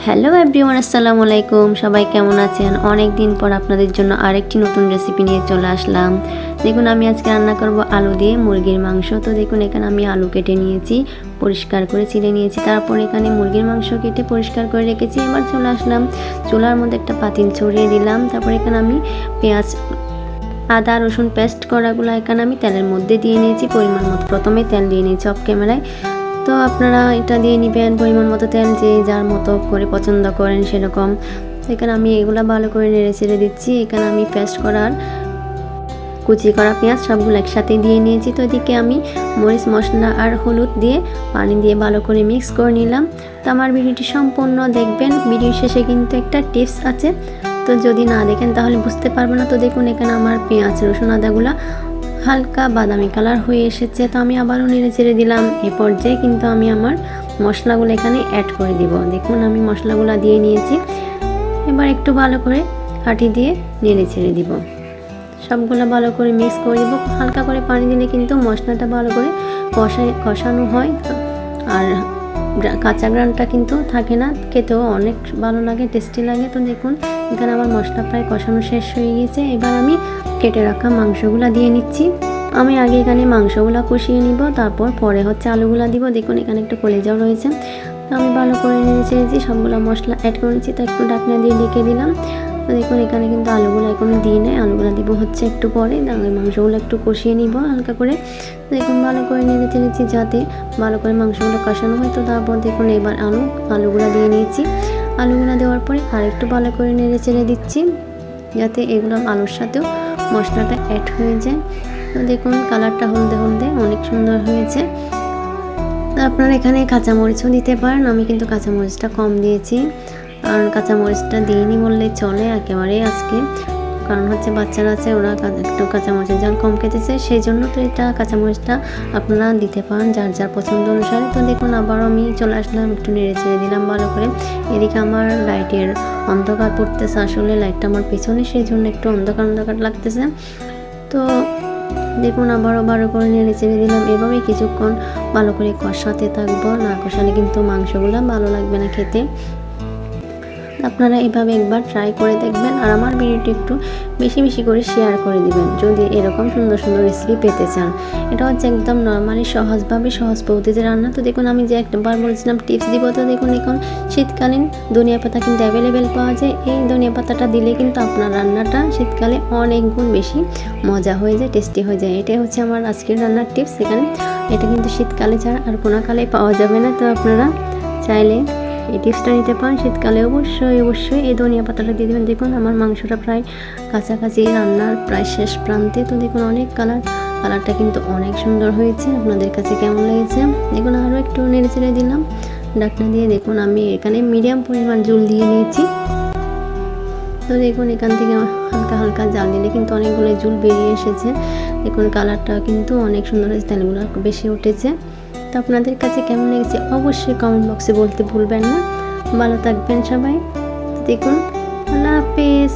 Hello everyone, আসসালামু আলাইকুম। সবাই কেমন আছেন? অনেক দিন পর আপনাদের জন্য আরেকটি নতুন রেসিপি নিয়ে চলে আসলাম। দেখুন, আমি আজকে রান্না করব আলু দিয়ে মুরগির মাংস। তো দেখুন, এখানে আমি আলু কেটে নিয়েছি, পরিষ্কার করে ছিলে নিয়েছি। তারপর এখানে মুরগির মাংস কেটে পরিষ্কার করে রেখেছি। এবার চলে আসলাম চুলার মধ্যে, একটা পাতিল ছড়িয়ে দিলাম। তারপর এখানে আমি পেঁয়াজ, আদা রসুন পেস্ট করাগুলো এখানে আমি তেলের মধ্যে দিয়ে নিয়েছি পরিমাণ মতো। প্রথমে তেল দিয়ে নিয়েছি অফ ক্যামেরায়। তো আপনারা এটা দিয়ে নেবেন পরিমাণ মতো তেল, যে যার মতো করে পছন্দ করেন সেরকম। এখানে আমি এগুলো ভালো করে নেড়ে চেড়ে দিচ্ছি। এখানে আমি পেস্ট করার কুচি করা পেঁয়াজ সবগুলো একসাথে দিয়ে নিয়েছি। তো এদিকে আমি মরিচ মশলা আর হলুদ দিয়ে পানি দিয়ে ভালো করে মিক্স করে নিলাম। তো আমার ভিডিওটি সম্পূর্ণ দেখবেন। ভিডিওর শেষে কিন্তু একটা টিপস আছে, তো যদি না দেখেন তাহলে বুঝতে পারবেন না। তো দেখুন, এখানে আমার পেঁয়াজ রসুন আদাগুলো হালকা বাদামি কালার হয়ে এসেছে। তো আমি আবারও নেড়ে চেড়ে দিলাম। এই পর্যায়ে কিন্তু আমি আমার মশলাগুলো এখানে অ্যাড করে দিব। দেখুন, আমি মশলাগুলো দিয়ে নিয়েছি। এবার একটু ভালো করে কাঠি দিয়ে নেড়ে ছেড়ে দিব। সবগুলো ভালো করে মিক্স করে দিব। হালকা করে পানি দিলে কিন্তু মশলাটা ভালো করে কষানো হয়, আর কাঁচা গ্রানটা কিন্তু থাকে না, খেতেও অনেক ভালো লাগে, টেস্টি লাগে। তো দেখুন, এখানে আমার মশলা প্রায় কষানো শেষ হয়ে গিয়েছে। এবার আমি কেটে রাখা মাংসগুলো দিয়ে নিচ্ছি। আমি আগে এখানে মাংসগুলো কষিয়ে নিব, তারপর পরে হচ্ছে আলুগুলা দিব। দেখুন, এখানে একটা কলিজাও রয়েছে। তো আমি ভালো করে নেড়ে চেড়েছি, সবগুলো মশলা অ্যাড করে নিচ্ছি। তো একটু ঢাকনা দিয়ে ঢেকে দিলাম। তো দেখুন, এখানে কিন্তু আলুগুলো এখনো দিই নাই, আলুগুলো দিব হচ্ছে একটু পরে। মাংসগুলো একটু কষিয়ে নিব হালকা করে। দেখুন, ভালো করে নেড়ে চেড়েছি যাতে ভালো করে মাংসগুলো কষানো হয়। তো তারপর দেখুন, এবার আলুগুলো দিয়ে নিয়েছি। আলুগুলো দেওয়ার পরে আর একটু ভালো করে নেড়ে চেড়ে দিচ্ছি, যাতে এগুলো আলুর সাথেও মশলাটা অ্যাড হয়ে যায়। তো দেখুন, কালারটা হলদে হলদে অনেক সুন্দর হয়েছে। তো আপনারা এখানে কাঁচামরিচও দিতে পারেন। আমি কিন্তু কাঁচামরিচটা কম দিয়েছি, কারণ কাঁচামরিচটা দিইনি বললে চলে একেবারে আজকে। কারণ হচ্ছে বাচ্চারা আছে, ওরা একটু কাঁচামরিচের ঝাল কম খেতেছে, সেই জন্য। তো এটা কাঁচামরিচটা আপনারা দিতে পারেন যার যার পছন্দ অনুসারে। তো দেখুন, আবারও আমি চলে আসলাম, একটু নেড়ে ছেড়ে দিলাম ভালো করে। এদিকে আমার লাইটের অন্ধকার পড়তেছে, আসলে লাইটটা আমার পেছনে, সেই জন্য একটু অন্ধকার অন্ধকার লাগতেছে। তো দেখুন, আবারও ভালো করে নেড়ে চেড়ে দিলাম। এভাবে কিছুক্ষণ ভালো করে কষাতে থাকবো, না কষালে কিন্তু মাংসগুলো ভালো লাগবে না খেতে। আপনারা এভাবে একবার ট্রাই করে দেখবেন, আর আমার ভিডিওটি একটু বেশি বেশি করে শেয়ার করে দিবেন যদি এরকম সুন্দর সুন্দর রেসিপি পেতে চান। এটা হচ্ছে একদম নর্মালি সহজভাবে সহজ পদ্ধতিতে রান্না। তো দেখুন, আমি যে একবার বলেছিলাম টিপস দিব। তো দেখুন, এখন শীতকালীন ধনিয়া পাতা কিন্তু অ্যাভেলেবেল পাওয়া যায়। এই ধনিয়া পাতাটা দিলে কিন্তু আপনার রান্নাটা শীতকালে অনেক গুণ বেশি মজা হয়ে যায়, টেস্টি হয়ে যায়। এটাই হচ্ছে আমার আজকের রান্নার টিপস। এখানে এটা কিন্তু শীতকালে ছাড়া আর কোনো কালে পাওয়া যাবে না। তো আপনারা চাইলে এই টিপসটা নিতে পারেন। শীতকালে অবশ্যই অবশ্যই এই ধনিয়া পাতাটা দিয়ে দেবেন। দেখুন, আমার মাংসটা প্রায় কাছাকাছি রান্নার প্রায় শেষ প্রান্তে। তো দেখুন, অনেক কালারটা কিন্তু অনেক সুন্দর হয়েছে। আপনাদের কাছে কেমন লেগেছে? দেখুন, আরও একটু নেড়ে চেড়ে দিলাম ঢাকনা দিয়ে। দেখুন, আমি এখানে মিডিয়াম পরিমাণ জল দিয়ে নিয়েছি। তো দেখুন, এখান থেকে হালকা হালকা জাল দিলে কিন্তু অনেকগুলো জল বেরিয়ে এসেছে। দেখুন, কালারটা কিন্তু অনেক সুন্দর হয়েছে, তেলগুলো বেশি উঠেছে। তো আপনাদের কাছে কেমন লেগেছে অবশ্যই কমেন্ট বক্সে বলতে ভুলবেন না। ভালো থাকবেন সবাই। দেখুন, আল্লাহ হাফেজ।